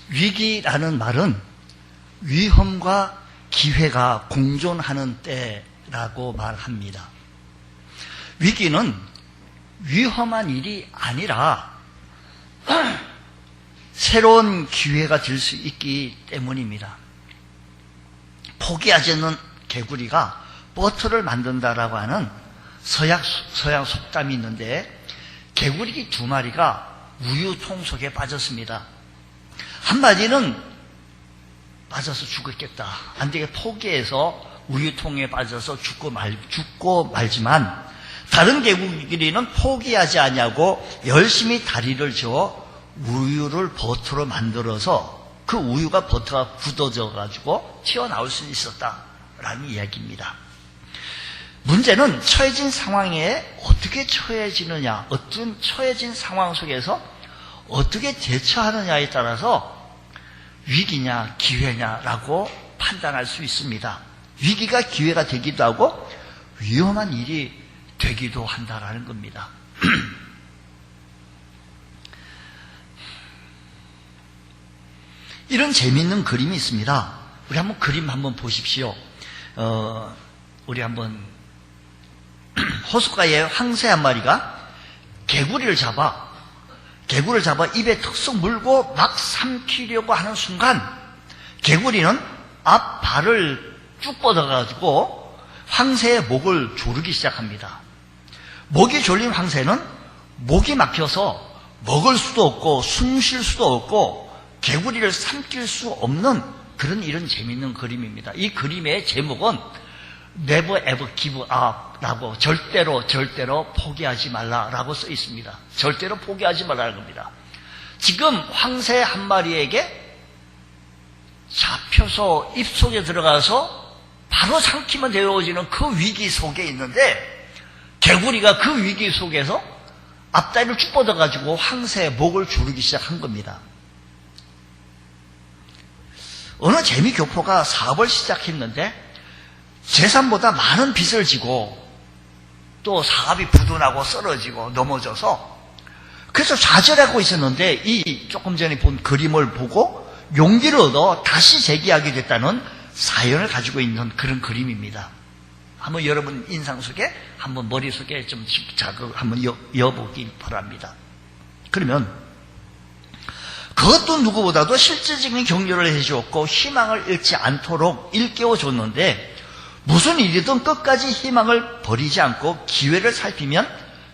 위기라는 말은 위험과 기회가 공존하는 때라고 말합니다. 위기는 위험한 일이 아니라 새로운 기회가 될 수 있기 때문입니다. 포기하지 않는 개구리가 버터를 만든다라고 하는 서양 속담이 있는데, 개구리 2마리가 우유통 속에 빠졌습니다. 한 마리는 빠져서 죽었겠다, 안 되게 포기해서 우유통에 빠져서 죽고 말지만, 다른 개구리는 포기하지 않냐고 열심히 다리를 저어 우유를 버터로 만들어서 그 우유가 버터가 굳어져 가지고 튀어나올 수 있었다라는 이야기입니다. 문제는 처해진 상황에 어떻게 처해지느냐, 어떤 처해진 상황 속에서 어떻게 대처하느냐에 따라서 위기냐 기회냐라고 판단할 수 있습니다. 위기가 기회가 되기도 하고 위험한 일이 되기도 한다라는 겁니다. 이런 재미있는 그림이 있습니다. 우리 한번 그림 한번 보십시오. 우리 한번 호숫가에 황새 한 마리가 개구리를 잡아 입에 턱 물고 막 삼키려고 하는 순간, 개구리는 앞 발을 쭉 뻗어가지고 황새의 목을 조르기 시작합니다. 목이 졸린 황새는 목이 막혀서 먹을 수도 없고 숨 쉴 수도 없고 개구리를 삼킬 수 없는 그런 이런 재미있는 그림입니다. 이 그림의 제목은 Never ever give up 라고, 절대로 포기하지 말라라고 써 있습니다. 절대로 포기하지 말라는 겁니다. 지금 황새 한 마리에게 잡혀서 입속에 들어가서 바로 삼키면 되어지는 그 위기 속에 있는데, 개구리가 그 위기 속에서 앞다리를 쭉 뻗어가지고 황새의 목을 조르기 시작한 겁니다. 어느 재미교포가 사업을 시작했는데 재산보다 많은 빚을 지고 또 사업이 부도나고 쓰러지고 넘어져서, 그래서 좌절하고 있었는데 이 조금 전에 본 그림을 보고 용기를 얻어 다시 재기하게 됐다는 사연을 가지고 있는 그런 그림입니다. 한번 여러분 인상 속에, 한번 머릿속에 좀 자극 한번 이어보기 바랍니다. 그러면 그것도 누구보다도 실질적인 격려를 해주었고 희망을 잃지 않도록 일깨워줬는데, 무슨 일이든 끝까지 희망을 버리지 않고 기회를 살피면,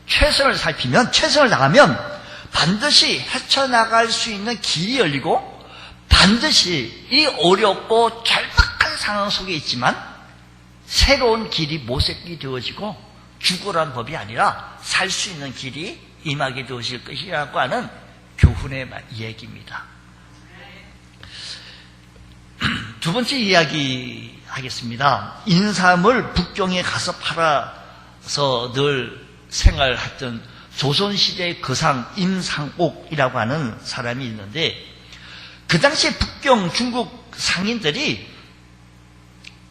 최선을 다하면 반드시 헤쳐나갈 수 있는 길이 열리고, 반드시 이 어렵고 절박한 상황 속에 있지만 새로운 길이 모색이 되어지고 죽으란 법이 아니라 살 수 있는 길이 임하게 되어질 것이라고 하는 교훈의 이야기입니다. 두 번째 이야기 하겠습니다. 인삼을 북경에 가서 팔아서 늘 생활했던 조선시대의 거상 임상옥이라고 하는 사람이 있는데, 그 당시에 북경 중국 상인들이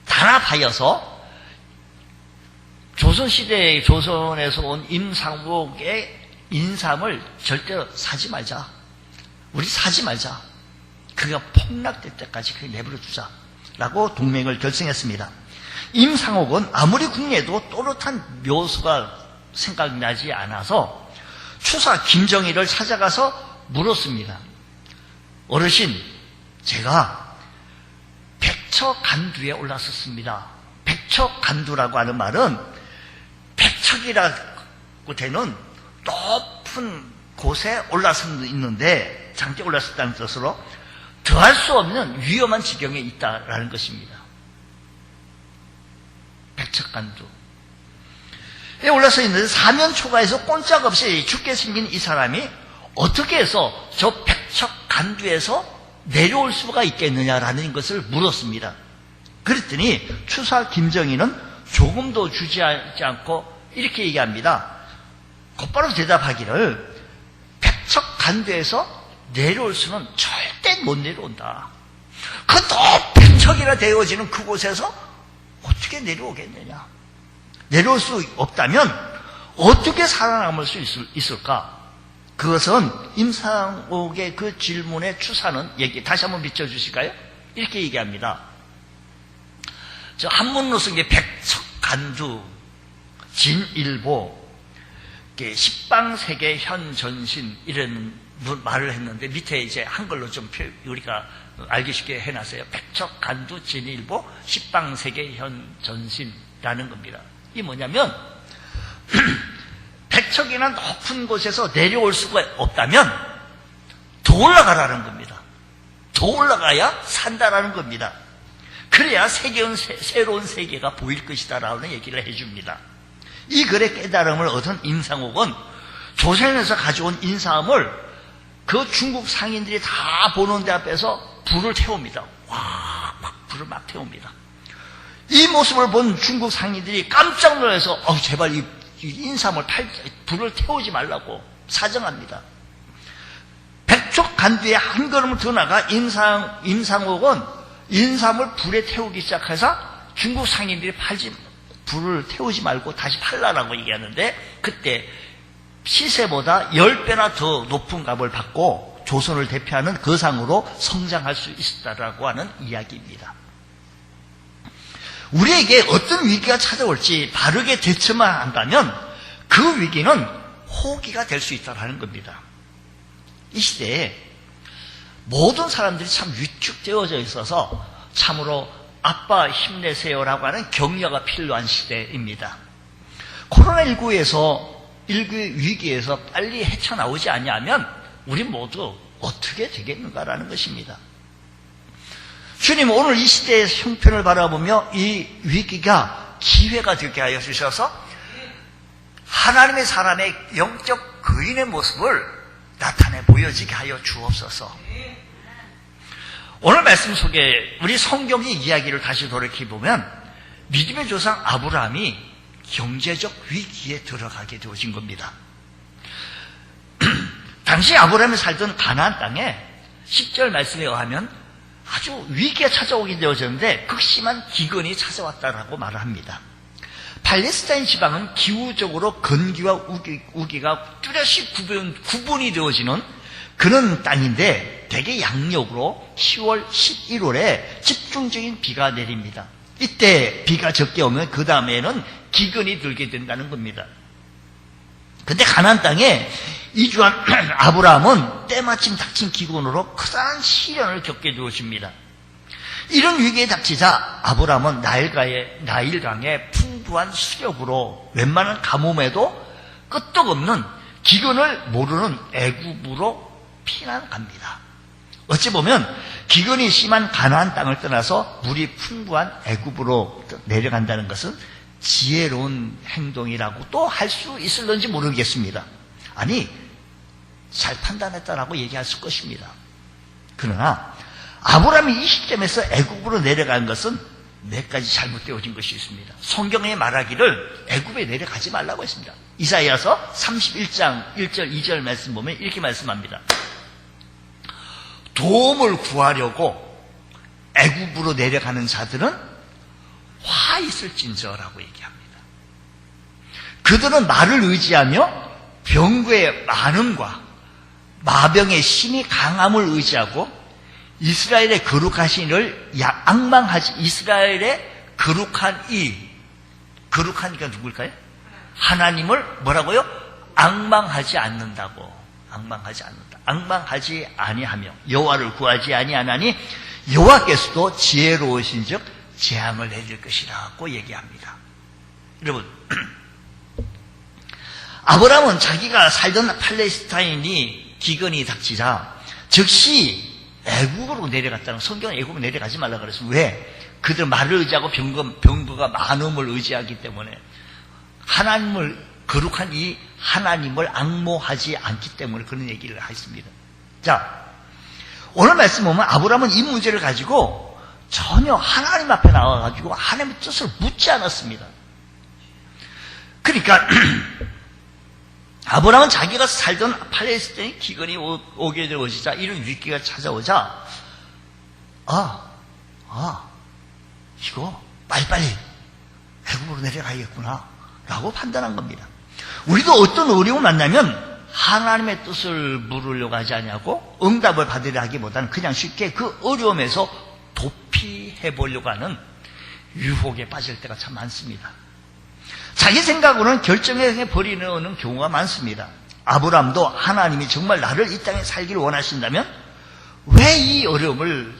단합하여서 조선에서 온 임상옥의 인삼을 절대로 사지 말자, 우리 사지 말자, 그가 폭락될 때까지 그게 내버려 두자 라고 동맹을 결성했습니다. 임상옥은 아무리 궁리해도 또렷한 묘수가 생각나지 않아서 추사 김정일을 찾아가서 물었습니다. 어르신, 제가 백척간두에 올랐었습니다. 백척간두라고 하는 말은 백척이라고 되는 높은 곳에 올라서 있는데, 장대 올랐었다는 뜻으로 더할 수 없는 위험한 지경에 있다라는 것입니다. 백척간두. 올라서 있는데 사면초가에서 꼼짝없이 죽게 생긴 이 사람이 어떻게 해서 저 백척간두에서 내려올 수가 있겠느냐라는 것을 물었습니다. 그랬더니 추사 김정희는 조금도 주저하지 않고 이렇게 얘기합니다. 곧바로 대답하기를, 백척간두에서 내려올 수는 절대 못 내려온다. 그 높은 척이나 되어지는 그곳에서 어떻게 내려오겠느냐. 내려올 수 없다면 어떻게 살아남을 수 있을까? 그것은 임상옥의 그 질문의 추사는 다시 한번 비춰주실까요? 이렇게 얘기합니다. 저 한문으로 쓴 게 백척간두 진일보 십방세계 현전신 이런 말을 했는데 밑에 이제 한글로 좀 우리가 알기 쉽게 해놨어요. 백척간두 진일보 십방세계 현전신이라는 겁니다. 이게 뭐냐면 백척이나 높은 곳에서 내려올 수가 없다면 더 올라가라는 겁니다. 더 올라가야 산다라는 겁니다. 그래야 새로운 세계가 보일 것이다라는 얘기를 해줍니다. 이 글의 깨달음을 얻은 임상옥은 조선에서 가져온 인삼을 그 중국 상인들이 다 보는 데 앞에서 불을 태웁니다. 와, 막 불을 막 태웁니다. 이 모습을 본 중국 상인들이 깜짝 놀라서 제발 이 인삼을 불을 태우지 말라고 사정합니다. 백척간두에 한 걸음을 더 나가 임상옥은 인삼을 불에 태우기 시작해서 중국 상인들이 불을 태우지 말고 다시 팔라라고 얘기하는데 그때 시세보다 10배나 더 높은 값을 받고 조선을 대표하는 거상으로 성장할 수 있었다라고 하는 이야기입니다. 우리에게 어떤 위기가 찾아올지 바르게 대처만 한다면 그 위기는 호기가 될 수 있다는 겁니다. 이 시대에 모든 사람들이 참 위축되어져 있어서 참으로 아빠 힘내세요라고 하는 격려가 필요한 시대입니다. 코로나19에서 위기에서 빨리 헤쳐나오지 않냐면 우리 모두 어떻게 되겠는가라는 것입니다. 주님 오늘 이 시대의 형편을 바라보며 이 위기가 기회가 되게 하여 주셔서 하나님의 사람의 영적 거인의 모습을 나타내 보여지게 하여 주옵소서. 오늘 말씀 속에 우리 성경의 이야기를 다시 돌이켜보면 믿음의 조상 아브라함이 경제적 위기에 들어가게 되어진 겁니다. 당시 아브라함이 살던 가나안 땅에 10절 말씀에 의하면 아주 위기가 찾아오게 되어졌는데 극심한 기근이 찾아왔다라고 말을 합니다. 팔레스타인 지방은 기후적으로 건기와 우기가 뚜렷이 구분이 되어지는 그런 땅인데 대개 양력으로 10월, 11월에 집중적인 비가 내립니다. 이때 비가 적게 오면 그 다음에는 기근이 들게 된다는 겁니다. 근데 가나안 땅에 이주한 아브라함은 때마침 닥친 기근으로 커다란 시련을 겪게 되었습니다. 이런 위기에 닥치자 아브라함은 나일강의 풍부한 수력으로 웬만한 가뭄에도 끄떡없는 기근을 모르는 애굽으로 피난 갑니다. 어찌 보면 기근이 심한 가나안 땅을 떠나서 물이 풍부한 애굽으로 내려간다는 것은 지혜로운 행동이라고 또 할 수 있을런지 모르겠습니다. 아니 잘 판단했다라고 얘기할 것입니다. 그러나 아브라함이 이 시점에서 애굽으로 내려간 것은 몇 가지 잘못되어진 것이 있습니다. 성경에 말하기를 애굽에 내려가지 말라고 했습니다. 이사야서 31장 1절 2절 말씀 보면 이렇게 말씀합니다. 도움을 구하려고 애굽으로 내려가는 자들은 화 있을진저라고 얘기합니다. 그들은 말을 의지하며 병거의 많음과 마병의 심히 강함을 의지하고 이스라엘의 거룩하신 이를 앙망하지 이스라엘의 거룩하니까 누굴까요? 하나님을 뭐라고요? 앙망하지 않는다고. 앙망하지 아니하며 여호와를 구하지 아니하나니 여호와께서도 지혜로우신즉 재앙을 내릴 것이라고 얘기합니다. 여러분 아브라함은 자기가 살던 팔레스타인이 기근이 닥치자 즉시 애굽으로 내려갔다는 성경은 애굽으로 내려가지 말라 그랬어요. 왜? 그들 말을 의지하고 병거가 많음을 의지하기 때문에 하나님을 거룩한 이 하나님을 앙모하지 않기 때문에 그런 얘기를 했습니다. 자, 오늘 말씀 보면 아브라함은 이 문제를 가지고 전혀 하나님 앞에 나와가지고 하나님의 뜻을 묻지 않았습니다. 그러니까 아브라함은 자기가 살던 팔레스타인 기근이 오게 되어지자 이런 위기가 찾아오자 이거 빨리빨리 애굽으로 내려가야겠구나 라고 판단한 겁니다. 우리도 어떤 어려움을 만나면 하나님의 뜻을 물으려고 하지 않냐고 응답을 받으려 하기보다는 그냥 쉽게 그 어려움에서 도피해 보려고 하는 유혹에 빠질 때가 참 많습니다. 자기 생각으로는 결정해 버리는 경우가 많습니다. 아브라함도 하나님이 정말 나를 이 땅에 살기를 원하신다면 왜 이 어려움을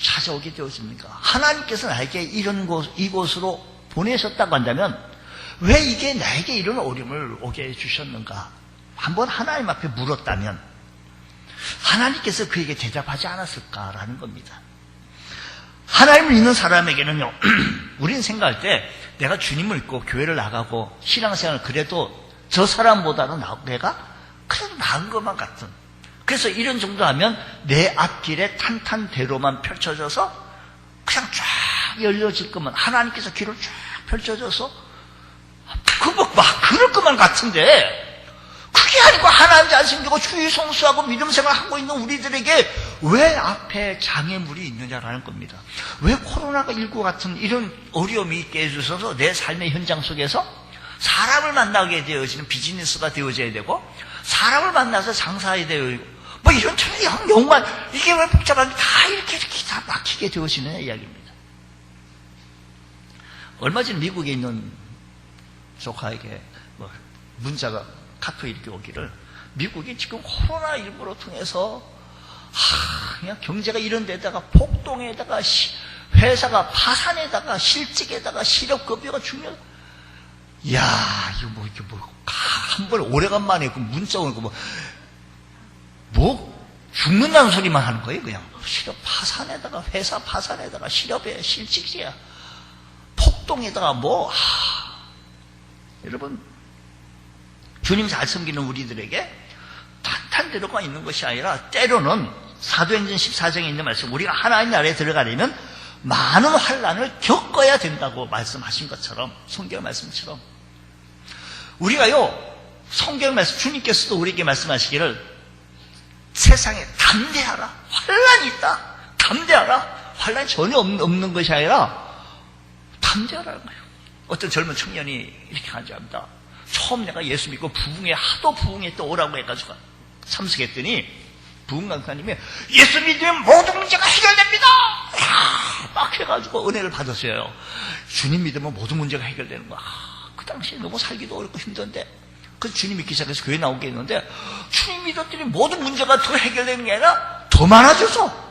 찾아오게 되었습니까? 하나님께서 나에게 이곳으로 보내셨다고 한다면 왜 이게 나에게 이런 어려움을 오게 해주셨는가? 한번 하나님 앞에 물었다면 하나님께서 그에게 대답하지 않았을까라는 겁니다. 하나님을 믿는 사람에게는요, 우리는 생각할 때 내가 주님을 믿고 교회를 나가고 신앙생활을 그래도 저 사람보다는 내가 그래도 나은 것만 같은, 그래서 이런 정도 하면 내 앞길에 탄탄대로만 펼쳐져서 그냥 쫙 열려질 것만, 하나님께서 길을 쫙 펼쳐져서 막 그럴 것만 같은데 그게 아니고 하나님 잘 섬기고 주의 성수하고 믿음 생활하고 있는 우리들에게 왜 앞에 장애물이 있느냐라는 겁니다. 왜 코로나19 같은 이런 어려움이 있게 해주셔서 내 삶의 현장 속에서 사람을 만나게 되어지는 비즈니스가 되어져야 되고 사람을 만나서 장사해야 되고 뭐 이런 정말 이게 왜 복잡한데 다 이렇게 다 막히게 되어지는 이야기입니다. 얼마 전에 미국에 있는 조카에게 문자가 카톡 이렇게 오기를, 미국이 지금 코로나19로 통해서 그냥 경제가 이런 데다가 폭동에다가 회사가 파산에다가 실직에다가 실업급여가 중요하다. 이야, 이거 한 번 오래간만에 그 문자 오는 거 죽는다는 소리만 하는 거예요, 그냥. 실업 파산에다가 회사 파산에다가 실업에 실직이야. 폭동에다가 여러분, 주님 잘 섬기는 우리들에게 탄탄대로가 있는 것이 아니라 때로는 사도행전 14장에 있는 말씀, 우리가 하나님 나라에 들어가려면 많은 환난을 겪어야 된다고 말씀하신 것처럼, 성경 말씀처럼 우리가요, 성경 말씀, 주님께서도 우리에게 말씀하시기를 세상에 담대하라, 환난이 있다, 담대하라. 환난이 전혀 없는 것이 아니라 담대하라는 거예요. 어떤 젊은 청년이 이렇게 하자합니다. 처음 내가 예수 믿고 하도 부흥에 또 오라고 해가지고 참석했더니 부흥 강사님이 예수 믿으면 모든 문제가 해결됩니다! 막 해가지고 은혜를 받았어요. 주님 믿으면 모든 문제가 해결되는 거야. 그 당시에 너무 살기도 어렵고 힘든데, 그래서 주님 믿기 시작해서 교회 나오게 했는데, 주님 믿었더니 모든 문제가 더 해결되는 게 아니라 더 많아져서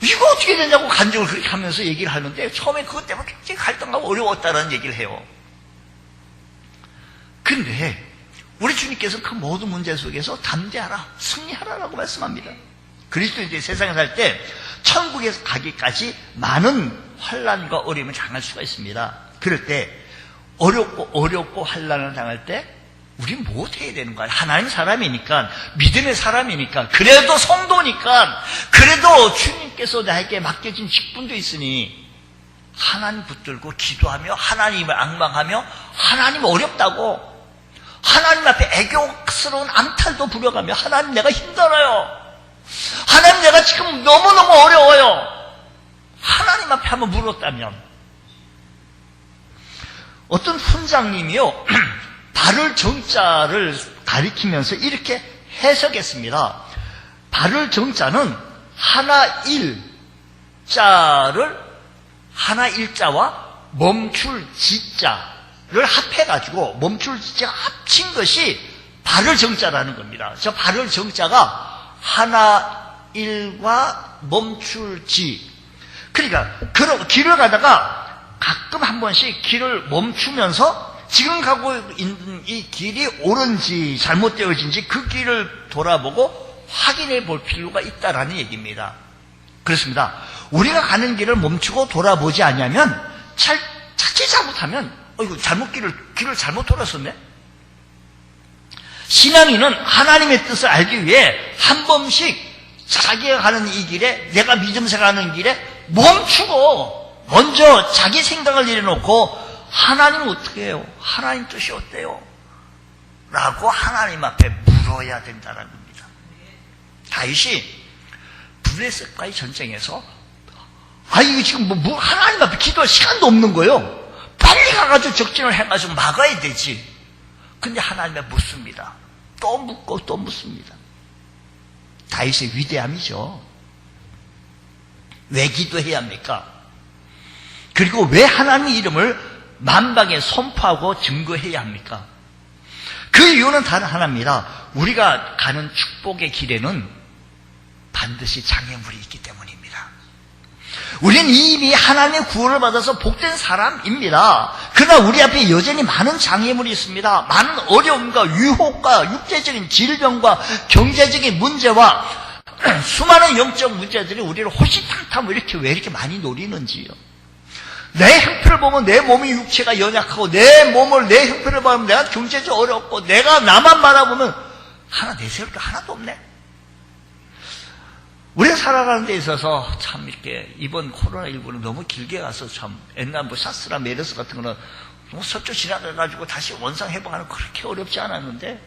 이거 어떻게 되냐고 간증을 그렇게 하면서 얘기를 하는데, 처음에 그것 때문에 굉장히 갈등하고 어려웠다는 얘기를 해요. 근데 우리 주님께서 그 모든 문제 속에서 담대하라, 승리하라라고 말씀합니다. 그리스도인들이 세상에 살 때 천국에서 가기까지 많은 환난과 어려움을 당할 수가 있습니다. 그럴 때 어렵고 환난을 당할 때 우린 뭐 해야 되는 거야? 하나님 사람이니까, 믿음의 사람이니까, 그래도 성도니까, 그래도 주님께서 나에게 맡겨진 직분도 있으니 하나님 붙들고 기도하며 하나님을 앙망하며 하나님 어렵다고 하나님 앞에 애교스러운 암탈도 부려가며 하나님 내가 힘들어요, 하나님 내가 지금 너무너무 어려워요, 하나님 앞에 한번 물었다면, 어떤 훈장님이요 발을 정자를 가리키면서 이렇게 해석했습니다. 발을 정자는 하나 일자와 멈출 지자를 합해가지고 멈출 지자가 합친 것이 발을 정자라는 겁니다. 저 발을 정자가 하나 일과 멈출 지. 그러니까 길을 가다가 가끔 한 번씩 길을 멈추면서 지금 가고 있는 이 길이 옳은지 잘못되어진지 그 길을 돌아보고 확인해 볼 필요가 있다라는 얘기입니다. 그렇습니다. 우리가 가는 길을 멈추고 돌아보지 않으면 자칫 잘못하면 이거 길을 잘못 돌았었네. 신앙인은 하나님의 뜻을 알기 위해 한 번씩 자기가 가는 이 길에, 내가 믿음 생활하는 길에 멈추고 먼저 자기 생각을 내려놓고 하나님은 어떻게 해요? 하나님 뜻이 어때요? 라고 하나님 앞에 물어야 된다는 겁니다. 다윗이 블레셋과의 전쟁에서 이거 지금 하나님 앞에 기도할 시간도 없는 거예요. 빨리 가가지고 적진을 해가지고 막아야 되지. 근데 하나님에 묻습니다. 또 묻고 또 묻습니다. 다윗의 위대함이죠. 왜 기도해야 합니까? 그리고 왜 하나님의 이름을 만방에 선포하고 증거해야 합니까? 그 이유는 단 하나입니다. 우리가 가는 축복의 길에는 반드시 장애물이 있기 때문입니다. 우리는 이미 하나님의 구원을 받아서 복된 사람입니다. 그러나 우리 앞에 여전히 많은 장애물이 있습니다. 많은 어려움과 유혹과 육체적인 질병과 경제적인 문제와 수많은 영적 문제들이 우리를 호시탐탐 왜 이렇게 많이 노리는지요. 내 형편을 보면 내 몸의 육체가 연약하고 내 형편을 보면 내가 경제적으로 어렵고 내가 나만 바라보면 하나 내세울 게 하나도 없네. 우리가 살아가는 데 있어서 참 이렇게 이번 코로나19는 너무 길게 가서 참 옛날 사스나 메르스 같은 거는 너무 서쪽 지나가가지고 다시 원상 회복하는 그렇게 어렵지 않았는데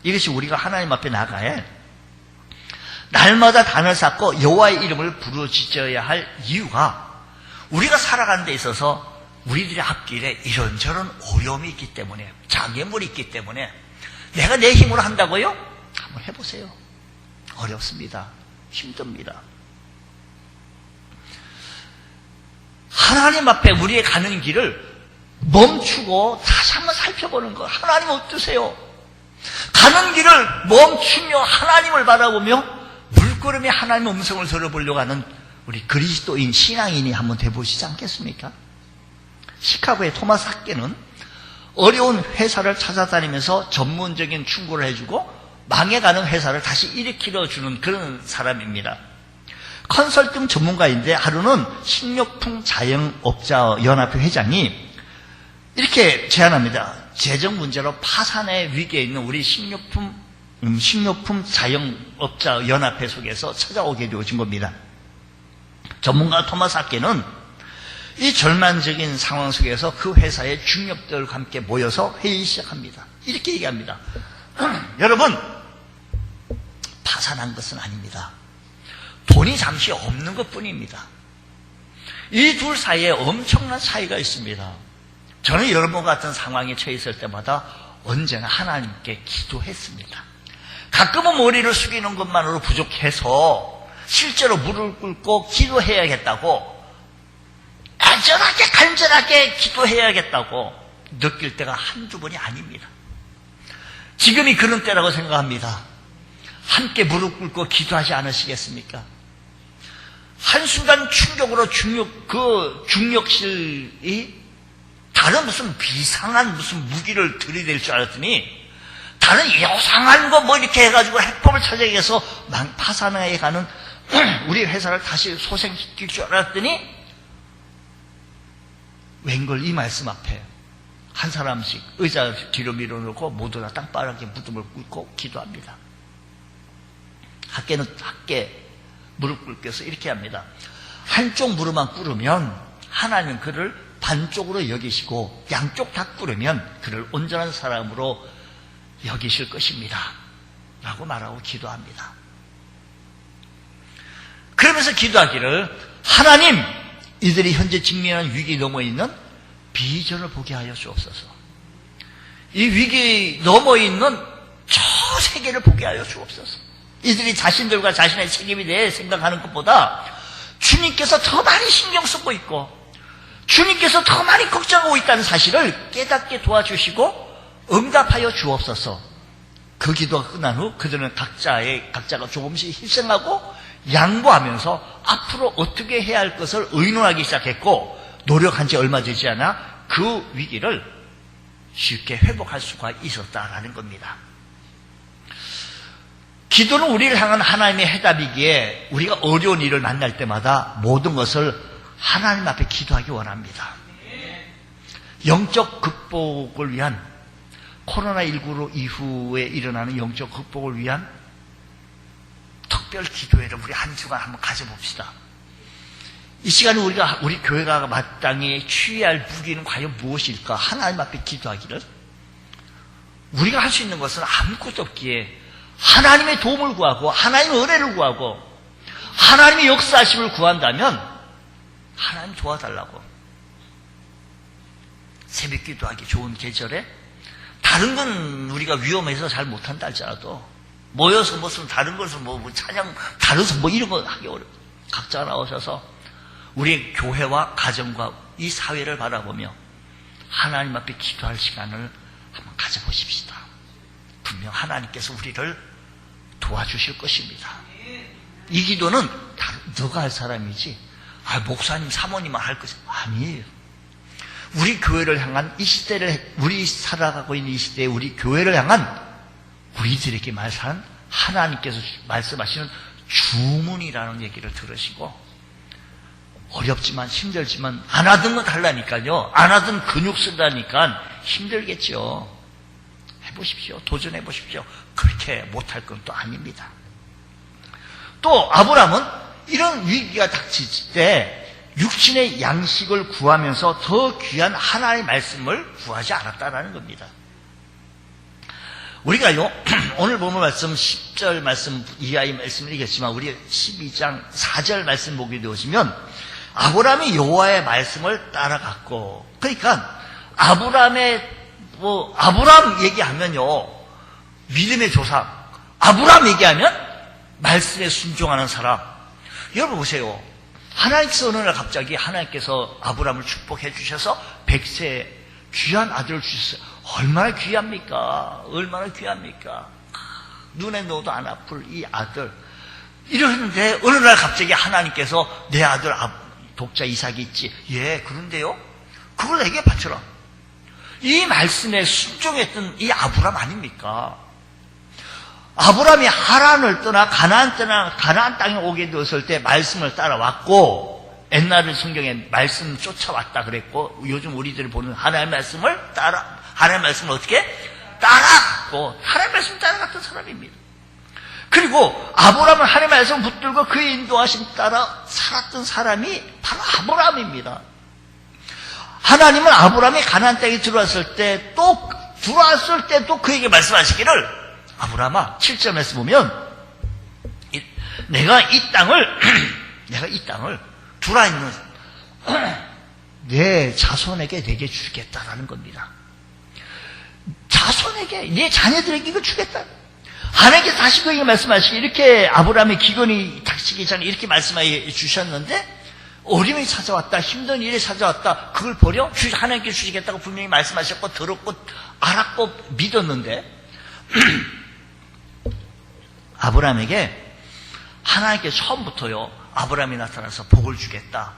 이것이 우리가 하나님 앞에 나가야 날마다 단을 쌓고 여호와의 이름을 부르짖어야 할 이유가 우리가 살아가는 데 있어서 우리들의 앞길에 이런저런 어려움이 있기 때문에 장애물이 있기 때문에 내가 내 힘으로 한다고요? 한번 해보세요. 어렵습니다. 힘듭니다. 하나님 앞에 우리의 가는 길을 멈추고 다시 한번 살펴보는 거. 하나님 어떠세요? 가는 길을 멈추며 하나님을 바라보며 물끄러미 하나님의 음성을 들어보려고 하는 우리 그리스도인 신앙인이 한번 돼보시지 않겠습니까? 시카고의 토마스 학계는 어려운 회사를 찾아다니면서 전문적인 충고를 해주고 망해가는 회사를 다시 일으키려주는 그런 사람입니다. 컨설팅 전문가인데 하루는 식료품 자영업자 연합회 회장이 이렇게 제안합니다. 재정 문제로 파산의 위기에 있는 우리 식료품 자영업자 연합회 속에서 찾아오게 되어진 겁니다. 전문가 토마스 학계는 이 절망적인 상황 속에서 그 회사의 중력들과 함께 모여서 회의 시작합니다. 이렇게 얘기합니다. 여러분, 파산한 것은 아닙니다. 돈이 잠시 없는 것뿐입니다. 이 둘 사이에 엄청난 차이가 있습니다. 저는 여러분 같은 상황에 처해 있을 때마다 언제나 하나님께 기도했습니다. 가끔은 머리를 숙이는 것만으로 부족해서 실제로 무릎 꿇고 기도해야겠다고 간절하게 기도해야겠다고 느낄 때가 한두 번이 아닙니다. 지금이 그런 때라고 생각합니다. 함께 무릎 꿇고 기도하지 않으시겠습니까? 한순간 충격으로 중력실이 다른 무슨 비상한 무슨 무기를 들이댈 줄 알았더니 다른 요상한 거 뭐 이렇게 해가지고 해법을 찾아야 해서 파산해 가는 우리 회사를 다시 소생시킬 줄 알았더니 웬걸 이 말씀 앞에 한 사람씩 의자 뒤로 밀어놓고 모두 다 땅바닥에 무릎을 꿇고 기도합니다. 학계 무릎 꿇겨서 이렇게 합니다. 한쪽 무릎만 꿇으면 하나님은 그를 반쪽으로 여기시고 양쪽 다 꿇으면 그를 온전한 사람으로 여기실 것입니다. 라고 말하고 기도합니다. 그러면서 기도하기를 하나님, 이들이 현재 직면한 위기에 넘어있는 비전을 보게 하여 주옵소서. 이 위기에 넘어있는 저 세계를 보게 하여 주옵소서. 이들이 자신들과 자신의 책임에 대해 생각하는 것보다 주님께서 더 많이 신경 쓰고 있고 주님께서 더 많이 걱정하고 있다는 사실을 깨닫게 도와주시고 응답하여 주옵소서. 그 기도가 끝난 후 그들은 각자가 조금씩 희생하고 양보하면서 앞으로 어떻게 해야 할 것을 의논하기 시작했고 노력한 지 얼마 되지 않아 그 위기를 쉽게 회복할 수가 있었다라는 겁니다. 기도는 우리를 향한 하나님의 해답이기에 우리가 어려운 일을 만날 때마다 모든 것을 하나님 앞에 기도하기 원합니다. 영적 극복을 위한 코로나19로 이후에 일어나는 영적 극복을 위한 특별 기도회를 우리 한 주간 한번 가져봅시다. 이 시간에 우리 교회가 마땅히 취해야 할 무기는 과연 무엇일까? 하나님 앞에 기도하기를. 우리가 할 수 있는 것은 아무것도 없기에 하나님의 도움을 구하고 하나님의 은혜를 구하고 하나님의 역사하심을 구한다면 하나님 도와달라고 새벽 기도하기 좋은 계절에 다른 건 우리가 위험해서 잘 못한다 할지라도 모여서 무슨 다른 것을 뭐 찬양 다른서 뭐 이런 거 하기 어려워. 각자 나오셔서 우리의 교회와 가정과 이 사회를 바라보며 하나님 앞에 기도할 시간을 한번 가져보십시다. 분명 하나님께서 우리를 도와주실 것입니다. 이 기도는 너가 할 사람이지 목사님 사모님만 할 것이 아니에요. 우리 교회를 향한 이 시대를 우리 살아가고 있는 이 시대에 우리 교회를 향한 우리들에게 말하는 하나님께서 말씀하시는 주문이라는 얘기를 들으시고 어렵지만 힘들지만 안 하던 건 달라니까요. 안 하던 근육 쓰다니까 힘들겠죠. 해보십시오. 도전해보십시오. 그렇게 못할 건 또 아닙니다. 또 아브라함은 이런 위기가 닥칠 때 육신의 양식을 구하면서 더 귀한 하나님의 말씀을 구하지 않았다는 겁니다. 우리가요 오늘 보면 말씀 10절 말씀 이하의 말씀을 읽었지만 우리 12장 4절 말씀 보게 되시면 아브라함이 여호와의 말씀을 따라갔고 그러니까 아브라함 얘기하면요 믿음의 조상 아브라함 얘기하면 말씀에 순종하는 사람. 여러분 보세요. 하나님께서 어느 날 갑자기 하나님께서 아브라함을 축복해 주셔서 100세 귀한 아들을 주셨어요. 얼마나 귀합니까? 얼마나 귀합니까? 눈에 넣어도 안 아플 이 아들. 이러는데 어느 날 갑자기 하나님께서 내 아들 독자 이삭이 있지. 예, 그런데요. 그걸 내게 바쳐라. 이 말씀에 순종했던 이 아브라함 아닙니까? 아브라함이 하란을 떠나 가나안 땅에 오게 되었을 때 말씀을 따라왔고 옛날에 성경에 말씀 쫓아왔다 그랬고 요즘 우리들이 보는 하나님의 말씀을 하나님의 말씀을 어떻게? 따라갔고 하나님의 말씀을 따라갔던 사람입니다. 그리고 아브라함은 하나님의 말씀을 붙들고 그의 인도하심 따라 살았던 사람이 바로 아브라함입니다. 하나님은 아브라함이 가나안 땅에 들어왔을 때 또 그에게 말씀하시기를 아브라함아 7절 말씀 보면 내가 이 땅을 들어있는 내 자손에게 내게 주겠다라는 겁니다. 자손에게 내 자녀들에게 이거 주겠다. 하나님께서 다시 그에게 말씀하시기 이렇게 아브라함의 기근이 닥치기 전에 이렇게 말씀해 주셨는데 어려움이 찾아왔다 힘든 일이 찾아왔다 그걸 버려 하나님께 주시겠다고 분명히 말씀하셨고 들었고 알았고 믿었는데 아브라함에게 하나님께 처음부터요 아브라함이 나타나서 복을 주겠다.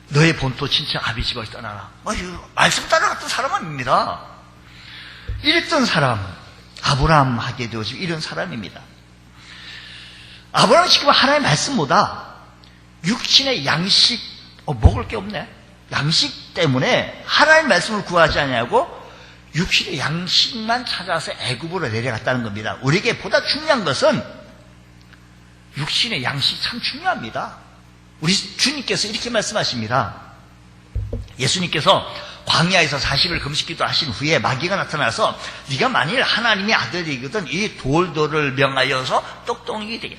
너의 본토 친척 아비집을 떠나라. 말씀 따라갔던 사람입니다. 이랬던 사람 아브라함 하게 되어지고 이런 사람입니다. 아브라함은 지금 하나님의 말씀보다 육신의 양식 먹을 게 없네. 양식 때문에 하나님의 말씀을 구하지 않냐고 육신의 양식만 찾아서 애굽으로 내려갔다는 겁니다. 우리에게 보다 중요한 것은 육신의 양식 참 중요합니다. 우리 주님께서 이렇게 말씀하십니다. 예수님께서 광야에서 40일 금식기도 하신 후에 마귀가 나타나서 네가 만일 하나님의 아들이거든 이 돌들을 명하여서 떡덩이 되게.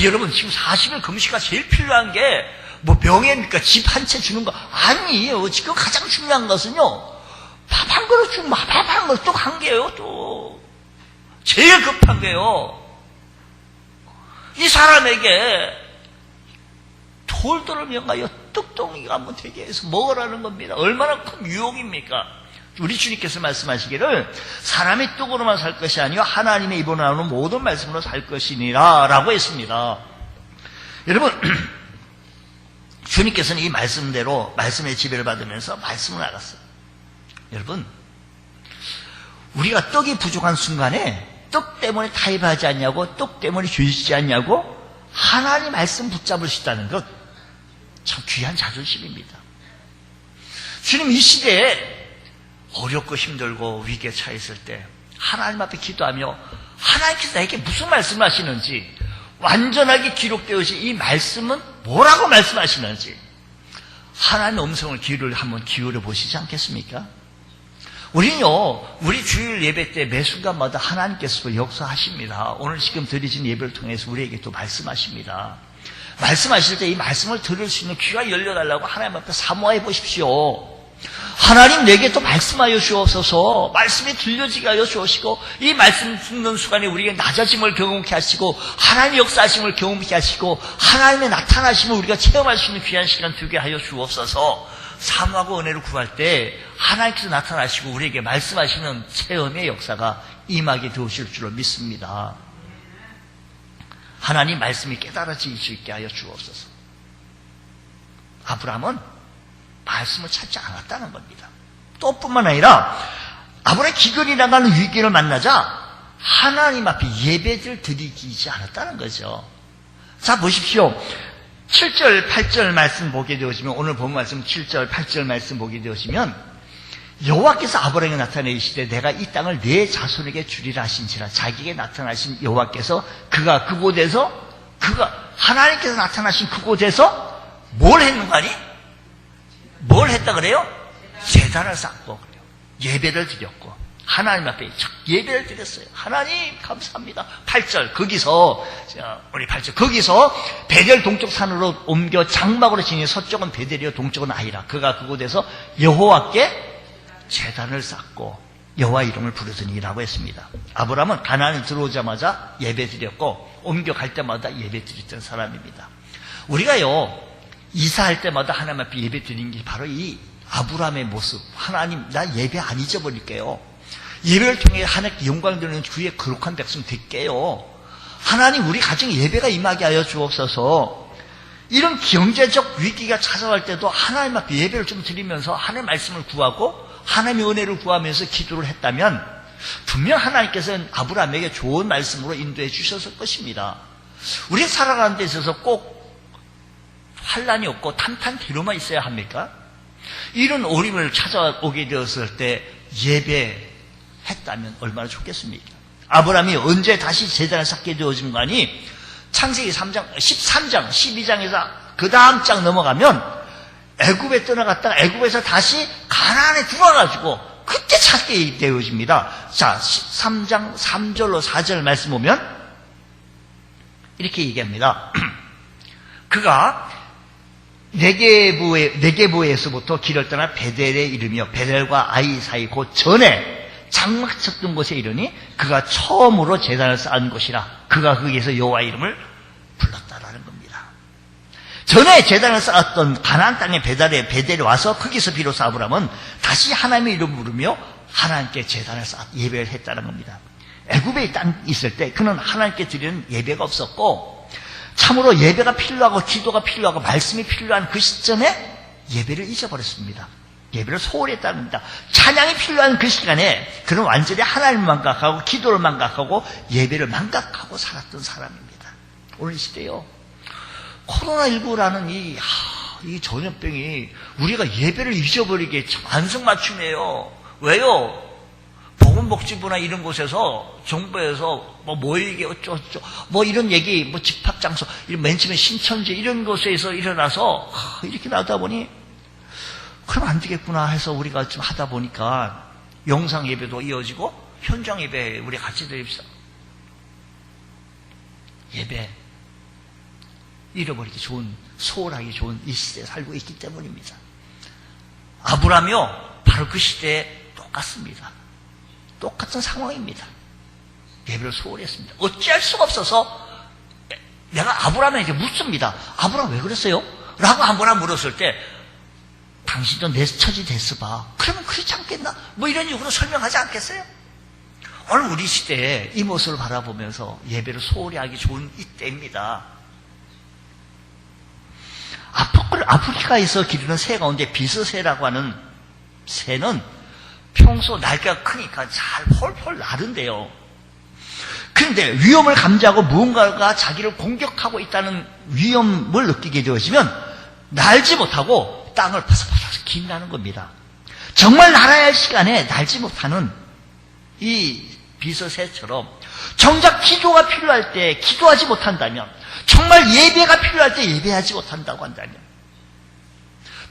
여러분 지금 40일 금식가 제일 필요한 게 뭐 명예입니까? 집 한 채 주는 거 아니에요. 지금 가장 중요한 것은요. 밥 한 그릇 주면 밥 한 그릇 또 한 개요. 또 제일 급한 게요. 이 사람에게 돌들을 명하여 떡덩이가 한번 되게 해서 먹으라는 겁니다. 얼마나 큰 유혹입니까? 우리 주님께서 말씀하시기를 사람이 떡으로만 살 것이 아니요 하나님의 입으로 나오는 모든 말씀으로 살 것이니라 라고 했습니다. 여러분 주님께서는 이 말씀대로 말씀의 지배를 받으면서 말씀을 나갔어요. 여러분 우리가 떡이 부족한 순간에 떡 때문에 타협하지 않냐고 떡 때문에 죄짓지 않냐고 하나님 말씀 붙잡을 수 있다는 것 참 귀한 자존심입니다. 주님 이 시대에 어렵고 힘들고 위기에 처했을 때 하나님 앞에 기도하며 하나님께서 나에게 무슨 말씀을 하시는지 완전하게 기록되어진 이 말씀은 뭐라고 말씀하시는지 하나님의 음성을 한번 기울여 보시지 않겠습니까? 우리는요 우리 주일 예배 때 매 순간마다 하나님께서 역사하십니다. 오늘 지금 드리신 예배를 통해서 우리에게 또 말씀하십니다. 말씀하실 때 이 말씀을 들을 수 있는 귀가 열려달라고 하나님 앞에 사모해 보십시오. 하나님 내게 또 말씀하여 주옵소서. 말씀이 들려지게 하여 주시고 이 말씀 듣는 순간에 우리가 낮아짐을 경험케 하시고 하나님의 역사하심을 경험케 하시고 하나님의 나타나심을 우리가 체험할 수 있는 귀한 시간 되게 하여 주옵소서. 사모하고 은혜를 구할 때 하나님께서 나타나시고 우리에게 말씀하시는 체험의 역사가 임하게 되실 줄을 믿습니다. 하나님 말씀이 깨달아질 수 있게 하여 주옵소서. 아브라함은 말씀을 찾지 않았다는 겁니다. 또 뿐만 아니라 아브라함이 기근이 나가는 위기를 만나자 하나님 앞에 예배를 드리지 않았다는 거죠. 자, 보십시오. 7절, 8절 말씀 보게 되어지면, 오늘 본 말씀 7절, 8절 말씀 보게 되어지면, 여호와께서 아브라함에게 나타내시되 내가 이 땅을 내 자손에게 주리라 하신지라. 자기에게 나타나신 여호와께서 하나님께서 나타나신 그곳에서 뭘 했는가 하니? 뭘 했다 그래요? 제단을 쌓고 그래요. 예배를 드렸고 하나님 앞에 예배를 드렸어요. 하나님 감사합니다. 8절 거기서 베델 동쪽 산으로 옮겨 장막으로 지니 서쪽은 베델이요 동쪽은 아이라. 그가 그곳에서 여호와께 제단을 쌓고 여호와 이름을 부르더니라고 했습니다. 아브라함은 가나안에 들어오자마자 예배 드렸고 옮겨갈 때마다 예배 드렸던 사람입니다. 우리가요 이사할 때마다 하나님 앞에 예배 드리는 게 바로 이 아브라함의 모습. 하나님 나 예배 안 잊어버릴게요. 예배를 통해 하나님께 영광 드리는 주의 거룩한 백성 될게요. 하나님 우리 가정에 예배가 임하게 하여 주옵소서. 이런 경제적 위기가 찾아갈 때도 하나님 앞에 예배를 좀 드리면서 하나님의 말씀을 구하고 하나님의 은혜를 구하면서 기도를 했다면 분명 하나님께서는 아브라함에게 좋은 말씀으로 인도해 주셨을 것입니다. 우리 살아가는 데 있어서 꼭 환란이 없고 탄탄대로만 있어야 합니까? 이런 어림을 찾아오게 되었을 때 예배했다면 얼마나 좋겠습니까? 아브라함이 언제 다시 제단을 쌓게 되어진 거 아니? 창세기 3장, 13장, 12장에서 그 다음 장 넘어가면 애굽에 떠나갔다가 애굽에서 다시 가나안에 들어와가지고 그때 찾게 되어집니다. 자, 13장 3절로 4절 말씀 보면 이렇게 얘기합니다. 그가 네게부에서부터 길을 떠나 베델에 이르며 베델과 아이 사이 곧 전에 장막 쳤던 곳에 이르니 그가 처음으로 제단을 쌓은 곳이라. 그가 거기에서 여호와 이름을 불렀다라는 겁니다. 전에 제단을 쌓았던 가나안 땅의 베델에 와서 거기서 비로소 아브라함은 다시 하나님의 이름을 부르며 하나님께 제단을 쌓아 예배를 했다는 겁니다. 애굽에 있을 때 그는 하나님께 드리는 예배가 없었고 참으로 예배가 필요하고 기도가 필요하고 말씀이 필요한 그 시점에 예배를 잊어버렸습니다. 예배를 소홀히 했다는 겁니다. 찬양이 필요한 그 시간에 그는 완전히 하나님을 망각하고 기도를 망각하고 예배를 망각하고 살았던 사람입니다. 오늘 시대요. 코로나19라는 이 전염병이 우리가 예배를 잊어버리게 참 안성맞춤이에요. 왜요? 보건복지부나 이런 곳에서 정부에서 뭐 모이게 어쩌고 뭐 이런 얘기 뭐 집합장소 맨 처음에 신천지 이런 곳에서 일어나서 이렇게 나오다 보니 그럼 안 되겠구나 해서 우리가 좀 하다 보니까 영상 예배도 이어지고 현장 예배 우리 같이 드립시다. 예배 잃어버리기 좋은 소홀하기 좋은 이 시대에 살고 있기 때문입니다. 아브라함이요 바로 그 시대에 똑같습니다. 똑같은 상황입니다. 예배를 소홀히 했습니다. 어찌할 수가 없어서 내가 아브라함에게 묻습니다. 아브라함 왜 그랬어요? 라고 아브라함 물었을 때 당신도 내 처지 됐어봐. 그러면 그렇지 않겠나? 뭐 이런 식으로 설명하지 않겠어요? 오늘 우리 시대에 이 모습을 바라보면서 예배를 소홀히 하기 좋은 이때입니다. 아프리카에서 기르는 새 가운데 비스새라고 하는 새는 평소 날개가 크니까 잘 펄펄 나른대요. 그런데 위험을 감지하고 무언가가 자기를 공격하고 있다는 위험을 느끼게 되어지면 날지 못하고 땅을 파삭파삭 긴다는 겁니다. 정말 날아야 할 시간에 날지 못하는 이 비서새처럼 정작 기도가 필요할 때 기도하지 못한다면, 정말 예배가 필요할 때 예배하지 못한다고 한다면,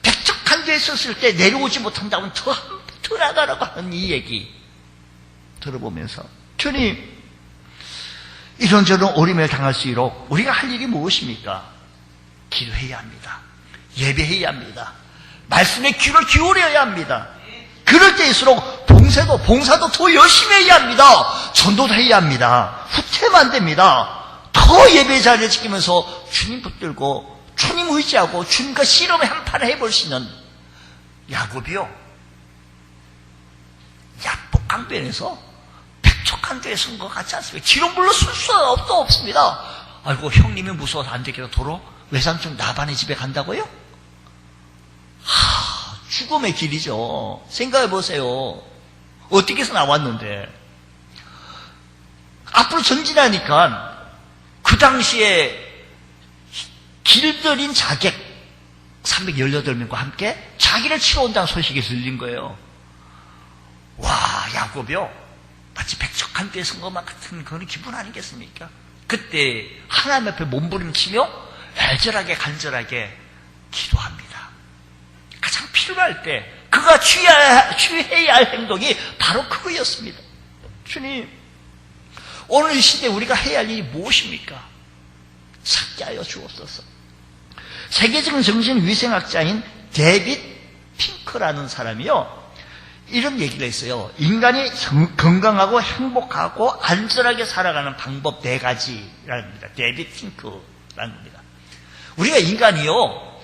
백척한 데에 섰을 때 내려오지 못한다면 더 나가라고 하는 이 얘기 들어보면서 주님 이런저런 어림을 당할수록 우리가 할 일이 무엇입니까? 기도해야 합니다. 예배해야 합니다. 말씀에 귀를 기울여야 합니다. 그럴 때일수록 봉사도 더 열심히 해야 합니다. 전도도 해야 합니다. 후퇴하면 안 됩니다. 더 예배 자리를 지키면서 주님 붙들고 주님 의지하고 주님과 씨름을 한판 해볼 수 있는 야곱이요. 야복강변에서 백척간도에 쓴 것 같지 않습니까? 지름불로 쓸 수 없습니다. 아이고 형님이 무서워서 안 되겠다. 도로 외삼촌 나반의 집에 간다고요? 죽음의 길이죠. 생각해 보세요. 어떻게 해서 나왔는데. 앞으로 전진하니까 그 당시에 길들인 자객 318명과 함께 자기를 치러 온다는 소식이 들린 거예요. 와, 야곱이요. 마치 백척간도에 쓴 것만 같은 그런 기분 아니겠습니까? 그때 하나님 앞에 몸부림치며 애절하게 간절하게 기도합니다. 가장 필요할 때 그가 취해야 할 행동이 바로 그거였습니다. 주님, 오늘 이 시대에 우리가 해야 할 일이 무엇입니까? 찾게 하여 주옵소서. 세계적인 정신위생학자인 데빗 핑크라는 사람이요, 이런 얘기가 있어요. 인간이 건강하고 행복하고 안전하게 살아가는 방법 4가지라는 겁니다. 데빗 핑크라는 겁니다. 우리가 인간이요,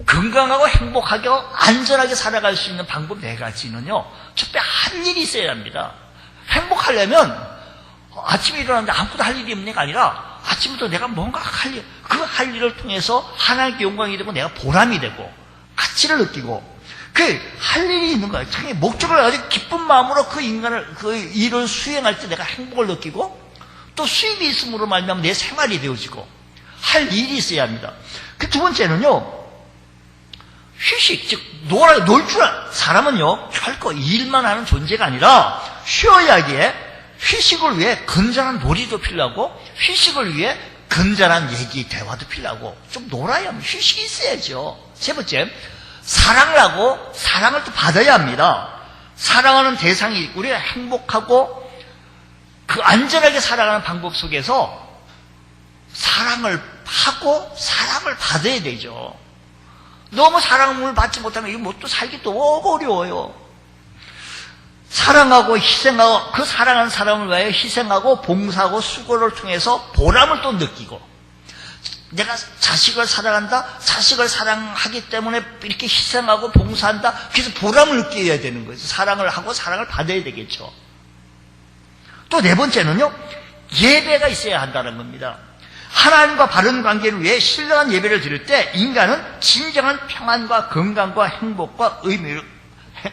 건강하고 행복하게 안전하게 살아갈 수 있는 방법 4가지는요, 첫째 할 일이 있어야 합니다. 행복하려면 아침에 일어났는데 아무것도 할 일이 없는 게 아니라 아침부터 내가 뭔가 그 할 일을 통해서 하나님께 영광이 되고 내가 보람이 되고 가치를 느끼고 할 일이 있는 거예요. 자기 목적을 가지고 기쁜 마음으로 그 일을 수행할 때 내가 행복을 느끼고 또 수입이 있음으로 말미암아 내 생활이 되어지고 할 일이 있어야 합니다. 그 두 번째는요, 휴식, 즉 놀 줄 사람은요 결코 일만 하는 존재가 아니라 쉬어야 하기에 휴식을 위해 건전한 놀이도 필요하고 휴식을 위해 건전한 얘기, 대화도 필요하고 좀 놀아야 합니다. 휴식이 있어야죠. 세 번째, 사랑을 하고 사랑을 또 받아야 합니다. 사랑하는 대상이 있고 우리가 행복하고 그 안전하게 살아가는 방법 속에서 사랑을 하고 사랑을 받아야 되죠. 너무 사랑을 받지 못하면 이거 또 살기 너무 어려워요. 사랑하고 희생하고 그 사랑하는 사람을 위하여 희생하고 봉사하고 수고를 통해서 보람을 또 느끼고, 내가 자식을 사랑한다, 자식을 사랑하기 때문에 이렇게 희생하고 봉사한다, 그래서 보람을 느껴야 되는 거예요. 사랑을 하고 사랑을 받아야 되겠죠. 또 네 번째는요, 예배가 있어야 한다는 겁니다. 하나님과 바른 관계를 위해 신령한 예배를 드릴 때 인간은 진정한 평안과 건강과 행복과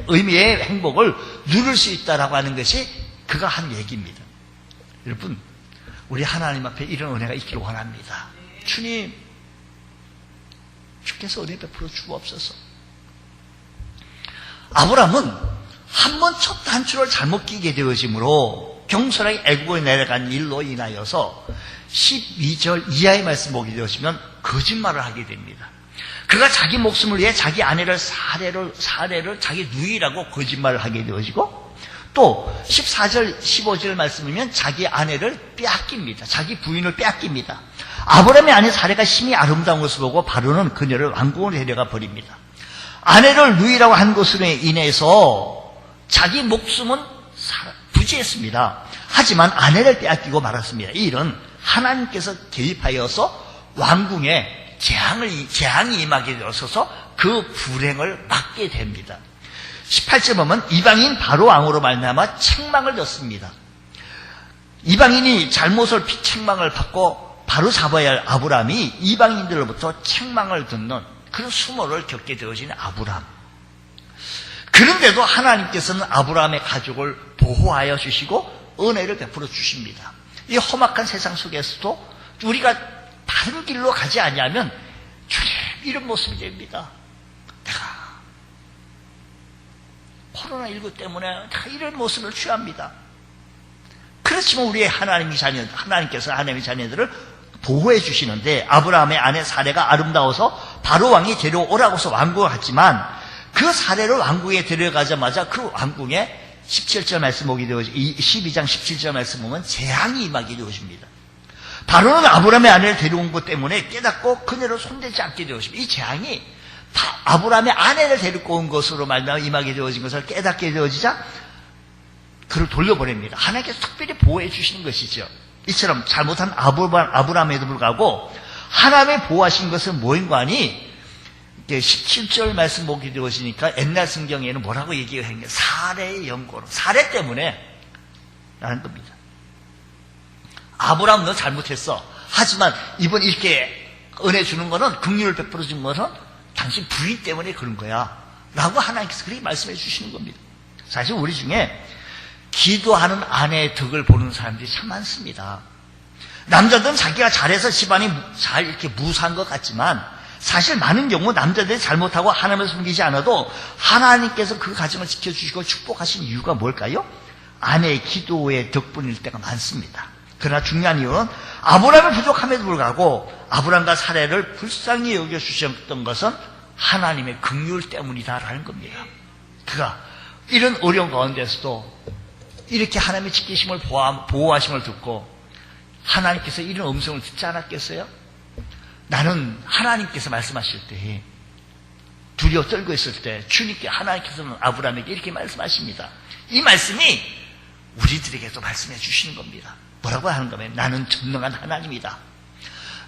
의미의 행복을 누릴 수 있다라고 하는 것이 그가 한 얘기입니다. 여러분, 우리 하나님 앞에 이런 은혜가 있기를 원합니다. 주님, 주께서 은혜 베풀어 주옵소서. 아브라함은 한 번 첫 단추를 잘못 끼게 되어지므로 경솔하게 애굽에 내려간 일로 인하여서 12절 이하의 말씀 보게 되시면 거짓말을 하게 됩니다. 그가 자기 목숨을 위해 자기 아내를 사례를 자기 누이라고 거짓말을 하게 되어지고, 또 14절 15절 말씀이면 자기 아내를 빼앗깁니다. 자기 부인을 빼앗깁니다. 아브라함의 아내 사례가 심히 아름다운 것을 보고 바로는 그녀를 왕궁으로 데려가 버립니다. 아내를 누이라고 한 것으로 인해서 자기 목숨은 부지했습니다. 하지만 아내를 빼앗기고 말았습니다. 이 일은 하나님께서 개입하여서 왕궁에 재앙이 임하게 되어서 그 불행을 막게 됩니다. 18절 보면 이방인 바로 왕으로 말미암아 책망을 듣습니다. 이방인이 잘못을 책망을 받고 바로 잡아야 할 아브라함이 이방인들로부터 책망을 듣는 그런 수모를 겪게 되어진 아브라함. 그런데도 하나님께서는 아브라함의 가족을 보호하여 주시고 은혜를 베풀어 주십니다. 이 험악한 세상 속에서도 우리가 다른 길로 가지 아니하면 주님, 이런 모습이 됩니다. 내가 코로나19 때문에 내가 이런 모습을 취합니다. 그렇지만 우리의 하나님께서 하나님의 자녀들을 보호해 주시는데, 아브라함의 아내 사례가 아름다워서 바로 왕이 데려오라고서 왕궁을 갔지만 그 사례를 왕궁에 데려가자마자 그 왕궁에 17절 말씀 보게 되어 12장 17절 말씀 보면 재앙이 임하게 되어집니다. 바로는 아브라함의 아내를 데려온 것 때문에 깨닫고 그녀를 손대지 않게 되었습니다. 이 재앙이 아브라함의 아내를 데리고 온 것으로 말미암아 임하게 되어진 것을 깨닫게 되어지자 그를 돌려보냅니다. 하나님께서 특별히 보호해 주시는 것이죠. 이처럼 잘못한 아브라함에도 불구하고 하나님의 보호하신 것은 뭐인가 하니 17절 말씀 보게 되어지니까 옛날 성경에는 뭐라고 얘기하는 게 사례의 연고로 사례 때문에 라는 겁니다. 아브라함 너 잘못했어. 하지만 이번 이렇게 은혜 주는 거는 긍휼을 베풀어 준 것은 당신 부인 때문에 그런 거야 라고 하나님께서 그렇게 말씀해 주시는 겁니다. 사실 우리 중에 기도하는 아내의 덕을 보는 사람들이 참 많습니다. 남자들은 자기가 잘해서 집안이 잘 이렇게 무사한 것 같지만 사실 많은 경우 남자들이 잘못하고 하나님을 섬기지 않아도 하나님께서 그 가정을 지켜주시고 축복하신 이유가 뭘까요? 아내의 기도의 덕분일 때가 많습니다. 그러나 중요한 이유는 아브라함이 부족함에도 불구하고 아브라함과 사례를 불쌍히 여겨주셨던 것은 하나님의 긍휼 때문이다라는 겁니다. 그가 이런 어려운 가운데서도 이렇게 하나님의 지키심을 보호하심을 듣고 하나님께서 이런 음성을 듣지 않았겠어요? 나는 하나님께서 말씀하실 때 두려워 떨고 있을 때 주님께 하나님께서는 아브라함에게 이렇게 말씀하십니다. 이 말씀이 우리들에게도 말씀해 주시는 겁니다. 뭐라고 하는 거면 나는 전능한 하나님이다.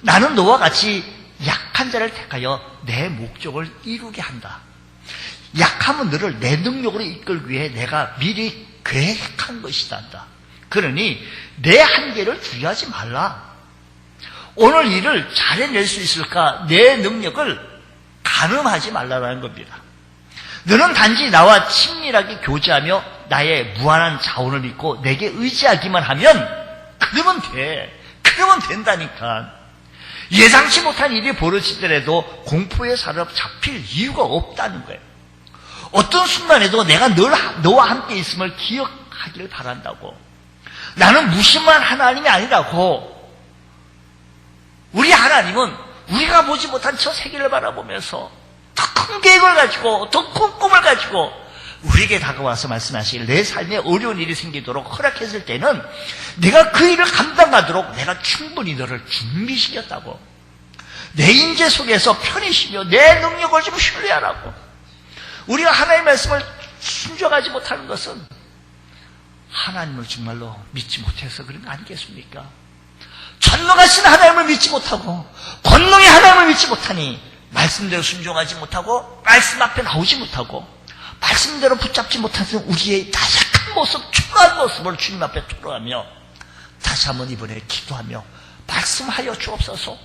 나는 너와 같이 약한 자를 택하여 내 목적을 이루게 한다. 약하면 너를 내 능력으로 이끌기 위해 내가 미리 계획한 것이다. 그러니 내 한계를 주의하지 말라. 오늘 일을 잘 해낼 수 있을까? 내 능력을 가늠하지 말라라는 겁니다. 너는 단지 나와 친밀하게 교제하며 나의 무한한 자원을 믿고 내게 의지하기만 하면 그러면 돼. 그러면 된다니까. 예상치 못한 일이 벌어지더라도 공포에 사로잡힐 이유가 없다는 거예요. 어떤 순간에도 내가 너와 함께 있음을 기억하기를 바란다고. 나는 무심한 하나님이 아니라고. 우리 하나님은 우리가 보지 못한 저 세계를 바라보면서 더 큰 계획을 가지고 더 큰 꿈을 가지고 우리에게 다가와서 말씀하시길 내 삶에 어려운 일이 생기도록 허락했을 때는 내가 그 일을 감당하도록 내가 충분히 너를 준비시켰다고. 내 인재 속에서 편히 쉬며 내 능력을 좀 신뢰하라고. 우리가 하나님의 말씀을 순종하지 못하는 것은 하나님을 정말로 믿지 못해서 그런 거 아니겠습니까? 전능하신 하나님을 믿지 못하고 권능의 하나님을 믿지 못하니 말씀대로 순종하지 못하고 말씀 앞에 나오지 못하고 말씀대로 붙잡지 못해서 우리의 나약한 모습, 초라한 모습을 주님 앞에 토로하며 다시 한번 이번에 기도하며 말씀하여 주옵소서.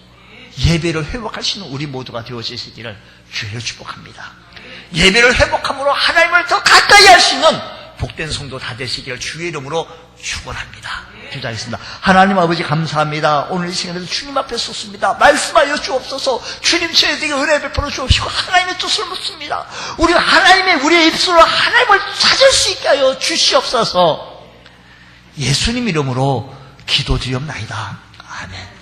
예배를 회복할 수 있는 우리 모두가 되어지시기를 주여 축복합니다. 예배를 회복함으로 하나님을 더 가까이 할 수 있는 복된 성도 다 되시기를 주의 이름으로 축원합니다. 기도하겠습니다. 하나님 아버지 감사합니다. 오늘 이 시간에도 주님 앞에 섰습니다. 말씀하여 주옵소서. 주님 저희에게 은혜 베풀어 주옵시고 하나님의 뜻을 묻습니다. 우리 하나님의 우리의 입술로 하나님을 찾을 수 있게 하여 주시옵소서. 예수님 이름으로 기도드리옵나이다. 아멘.